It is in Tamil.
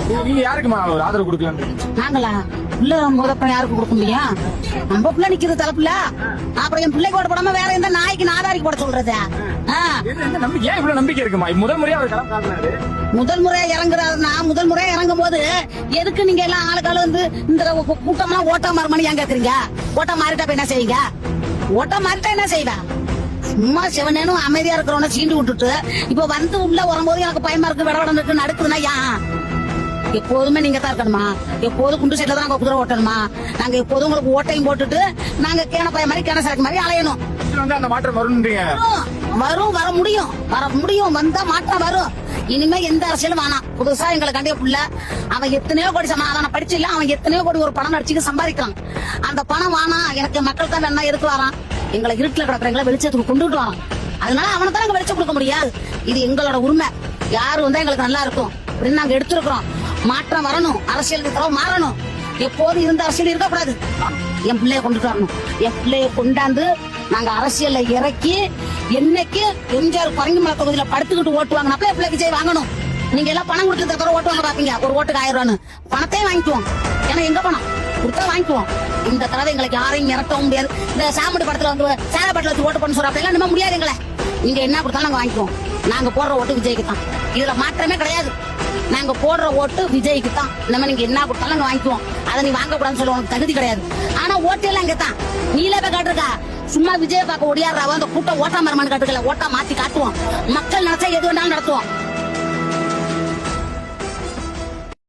நீங்க யாருக்குமா ஒரு ஆதரவு கொடுக்கலாம்? நாங்களா உள்ள முதப்ப யாருக்கு கொடுக்க முடியும்? நம்ம பிள்ளை நிக்கிறது தலைப்புல, அப்புறம் என் பிள்ளைக்கு ஓட்ட போடாம வேற எந்த நாய்க்கு நாதாரிக்கு போட சொல்றது? ஏன் இவ்வளவு நம்பிக்கை இருக்குமா? முதல் முறையா அவர் களம் காட்டினாரு. முதல் முறையா இறங்குறாருன்னா முதல் முறையா இறங்கும் போது எதுக்கு நீங்க எல்லாம் ஆளுக்கால வந்து இந்த கூட்டம்லாம் ஓட்ட மாறுமானு ஏன் கேக்குறீங்க? ஓட்ட மாறிட்டா என்ன செய்வீங்க? ஓட்ட மாறிட்டா என்ன செய்வேன்? சும்மா சிவனேனும் அமைதியா இருக்கிறவன சீண்டு விட்டுட்டு இப்ப வந்து உள்ள வரும்போது எனக்கு பயமா இருக்கு, விடவடம் இருக்கு, நடக்குதுன்னா ஏன்? எப்போதுமே நீங்க தான் இருக்கணுமா? எப்போதும் குண்டு சைட்ல தான் நாங்க குதிரை ஓட்டணுமா? நாங்க எப்போதும் உங்களுக்கு ஓட்டையும் போட்டுட்டு நாங்க கேன பைய மாதிரி கேன சரக்கு மாதிரி அலையணும். அந்த மாற்றம் வரும்ன்றீங்க? வரும், வர முடியும், வர முடியும், வந்தா மாற்றம் வரும். இனிமே எந்த அரசியலும் வேணாம். புதுசா எங்களை கண்டிய புள்ள அவன் எத்தனையோ கோடி அவன் படிச்சு இல்ல, அவன் எத்தனையோ கோடி ஒரு பணம் அடிச்சுக்க சம்பாதிக்கிறான். அந்த பணம் வானா எனக்கு மக்கள் தான் வேணா எதுக்கு வரான்? எங்களை இருட்டுல கிடக்குறவங்களை வெளிச்சத்துக்கு கொண்டுட்டு வரான். அதனால அவனை தான் நாங்க வெளிச்சம் கொடுக்க முடியாது. இது எங்களோட உரிமை. யாரு வந்தா எங்களுக்கு நல்லா இருக்கும் அப்படின்னு நாங்க எடுத்திருக்கிறோம். மாற்றம் வரணும், அரசியல் மாறணும். எப்போது இருந்த அரசியல் இருக்கக்கூடாது. என் பிள்ளைய கொண்டுட்டு வரணும். என் பிள்ளைய கொண்டாந்து நாங்க அரசியல்ல இறக்கி என்னைக்கு எம்ஜிஆர் பரங்கிமலை தொகுதியில படுத்துக்கிட்டு ஓட்டுவாங்க என் பிள்ளை விஜய் வாங்கணும். நீங்க எல்லாம் பணம் கொடுத்து ஓட்டுவாங்க பாப்பீங்க, ஒரு ஓட்டுக்கு 1000 ரூபான்னு. பணத்தையும் வாங்கிக்குவோம். ஏன்னா எங்க பணம் கொடுத்தா வாங்கிக்குவோம். இந்த தடவை எங்களுக்கு யாரையும் இறக்கவும் முடியாது. இந்த சாமுடி படத்துல வந்து சேலப்பட்டில வச்சு ஓட்டு பண்ண சொல்றாங்க நம்ம முடியாது. எங்களை நீங்க என்ன கொடுத்தாலும் நாங்க வாங்கிக்குவோம். நாங்க போடுற ஓட்டு விஜய்க்கு தான். இதுல மாற்றமே கிடையாது. நாங்க போடுற ஓட்டு விஜய்க்கு தான். நம்ம நீங்க என்ன கொடுத்தாலும் நாங்க வாங்கிக்குவோம். அதை நீ வாங்க கூடாதுன்னு சொல்ல உனக்கு தகுதி கிடையாது. ஆனா ஓட்டு எல்லாம் இங்கதான். நீல போய் காட்டுருக்கா சும்மா விஜய பார்க்க ஒடியாடுறாவ அந்த கூட்டம் ஓட்டா மரமானு காட்டுக்கல. ஓட்டா மாத்தி காட்டுவோம். மக்கள் நினைச்சா எது வேணாலும் நடத்துவோம்.